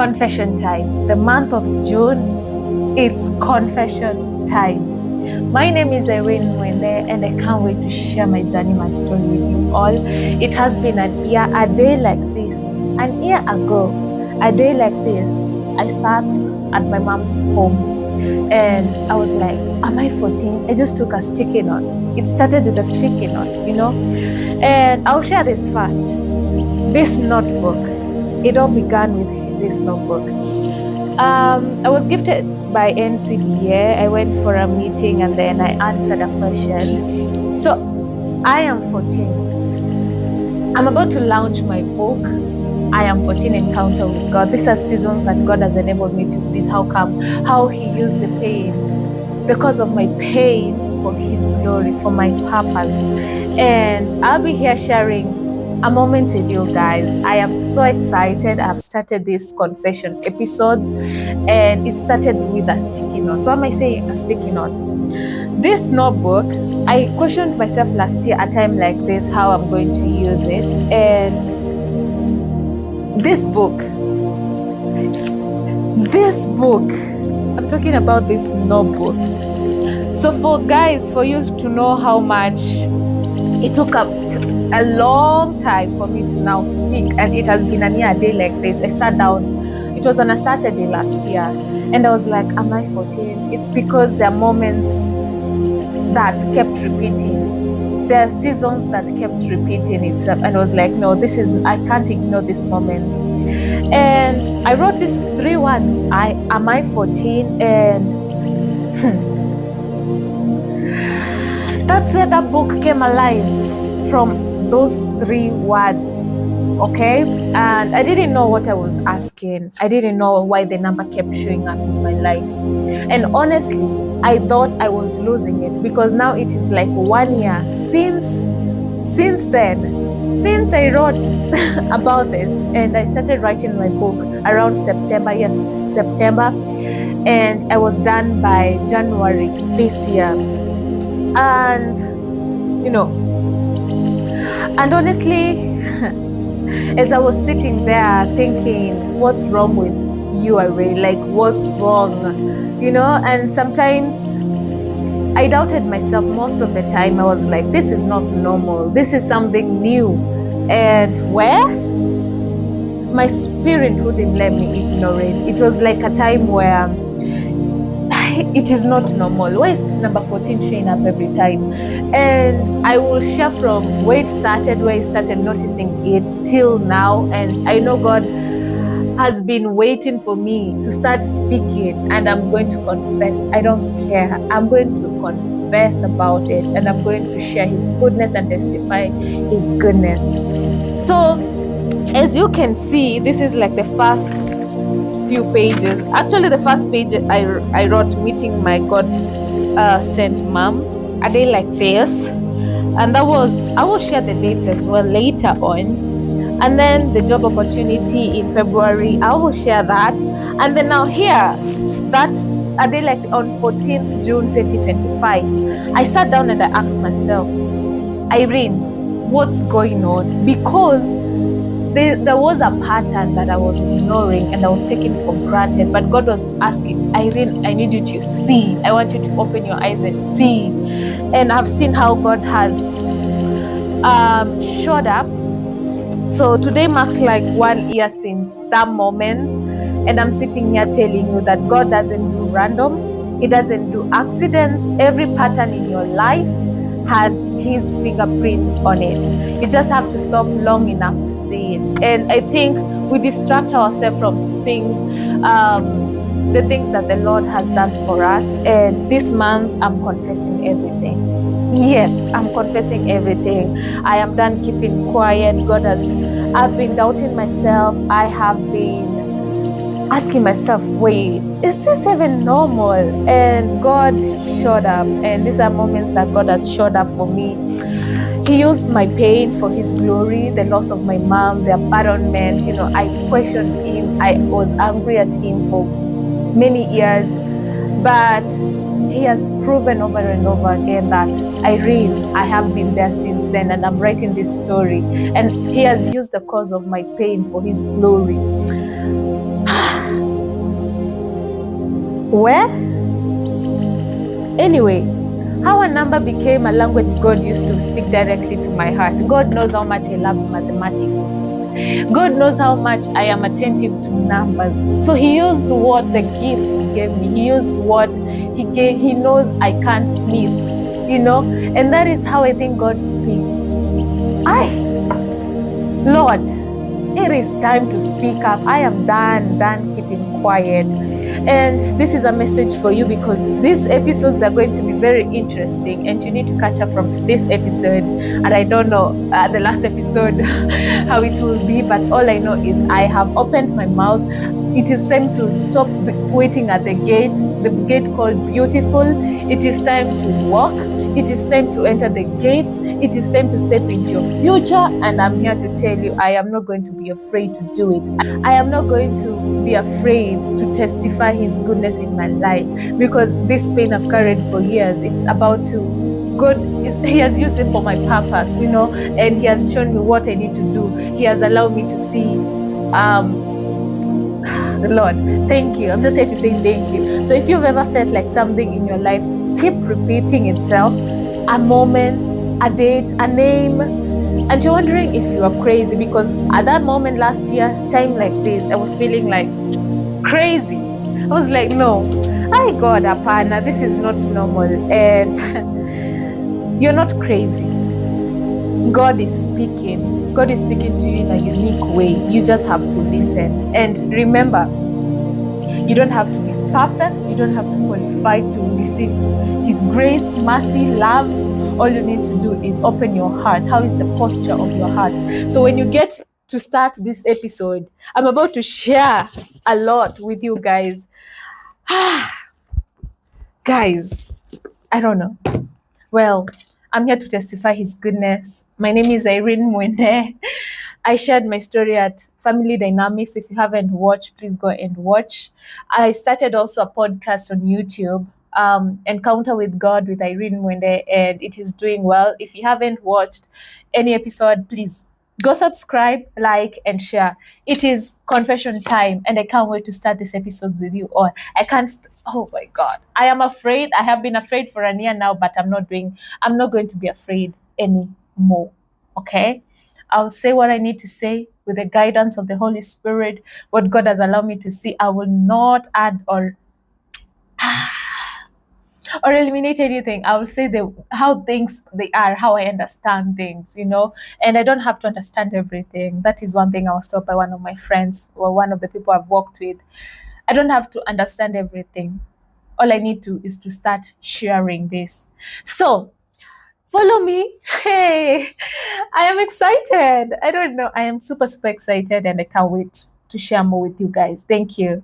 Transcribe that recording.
confession time. The month of June, it's confession time. My name is Irene Mwende, and I can't wait to share my journey, my story with you all. It has been an year, a day like this. An year ago, a day like this, I sat at my mom's home and I was like, am I 14? I just took a sticky note. It started with a sticky note, and I'll share this first. This notebook, it all began with this notebook. I was gifted by NCBA. I went for a meeting and then I answered a question. So I am 14. I'm about to launch my book, I Am 14 Encounter with God. These are seasons that God has enabled me to see how He used the pain, because of my pain, for His glory, for my purpose. And I'll be here sharing a moment with you guys. I am so excited. I've started these confession episodes and it started with a sticky note. Why am I saying a sticky note? This notebook, I questioned myself last year at a time like this, how I'm going to use it. And this book, I'm talking about this notebook. So for you to know how much it took a long time for me to now speak, and it has been a near day like this. I sat down, it was on a Saturday last year, and I was like, am I 14? It's because there are moments that kept repeating. There are seasons that kept repeating itself, and I was like, no, I can't ignore this moment. And I wrote these 3 words, am I 14? And that's where that book came alive, from those 3 words, okay? And I didn't know what I was asking. I didn't know why the number kept showing up in my life. And honestly, I thought I was losing it, because now it is like 1 year since I wrote about this, and I started writing my book around September, and I was done by January this year. And honestly, as I was sitting there thinking, what's wrong with you, Irene? Like, what's wrong? And sometimes I doubted myself. Most of the time I was like, this is not normal. This is something new. And where? My spirit wouldn't let me ignore it. It was like a time where it is not normal. Why is number 14 showing up every time? And I will share from where I started noticing it till now. And I know God has been waiting for me to start speaking, and I'm going to confess. I don't care. I'm going to confess about it, and I'm going to share His goodness and testify His goodness. So as you can see, this is like the first few pages. Actually, the first page I wrote, meeting my God sent mom, a day like this. And I will share the dates as well later on. And then the job opportunity in February, I will share that. And then now here, that's a day like on 14th June 2025. I sat down and I asked myself, Irene, what's going on? Because there was a pattern that I was ignoring and I was taking for granted. But God was asking, Irene, I need you to see. I want you to open your eyes and see. And I've seen how God has showed up. So today marks like 1 year since that moment. And I'm sitting here telling you that God doesn't do random. He doesn't do accidents. Every pattern in your life has His fingerprint on it. You just have to stop long enough to see it. And I think we distract ourselves from seeing the things that the Lord has done for us. And this month, I'm confessing everything. Yes, I'm confessing everything. I am done keeping quiet. I've been doubting myself. I have been asking myself, wait, is this even normal? And God showed up. And these are moments that God has showed up for me. He used my pain for His glory, the loss of my mom, the abandonment. I questioned Him. I was angry at Him for many years. But He has proven over and over again that I have been there since then, and I'm writing this story. And He has used the cause of my pain for His glory. Where? Anyway, how a number became a language God used to speak directly to my heart. God knows how much I love mathematics. God knows how much I am attentive to numbers. So he used what the gift he gave me. He used what he gave. He knows I can't miss, and that is how I think God speaks. Lord, it is time to speak up. I am done keeping quiet. And this is a message for you because these episodes are going to be very interesting and you need to catch up from this episode. And I don't know the last episode how it will be, but all I know is I have opened my mouth. It is time to stop waiting at the gate called beautiful. It is time to walk. It is time to enter the gates. It is time to step into your future. And I'm here to tell you, I am not going to be afraid to do it. I am not going to be afraid to testify his goodness in my life, because this pain I've carried for years, it's about to, God, he has used it for my purpose, and he has shown me what I need to do. He has allowed me to see, Lord, thank you. I'm just here to say thank you. So if you've ever felt like something in your life keep repeating itself, a moment, a date, a name, and you're wondering if you are crazy, because at that moment last year, time like this, I was feeling like crazy. I was like, no, God, apana, this is not normal. And you're not crazy. God is speaking. God is speaking to you in a unique way. You just have to listen. And remember, you don't have to be perfect. You don't have to qualify to receive his grace, mercy, love. All you need to do is open your heart. How is the posture of your heart? So when you get to start this episode, I'm about to share a lot with you guys. Guys, I don't know. Well, I'm here to testify his goodness. My name is Irene Mwende. I shared my story at Family Dynamics. If you haven't watched, please go and watch. I started also a podcast on YouTube, Encounter with God with Irene Mwende, and it is doing well. If you haven't watched any episode, please go subscribe, like, and share. It is confession time, and I can't wait to start these episodes with you all. Oh my God. I am afraid. I have been afraid for a year now, but I'm not going to be afraid anymore. Okay? I'll say what I need to say with the guidance of the Holy Spirit, what God has allowed me to see. I will not add or eliminate anything. I will say how things they are, how I understand things, and I don't have to understand everything. That is one thing I was told by one of my friends or one of the people I've worked with. I don't have to understand everything. All I need to is to start sharing this. So follow me. Hey, I am excited. I don't know. I am super, super excited, and I can't wait to share more with you guys. Thank you.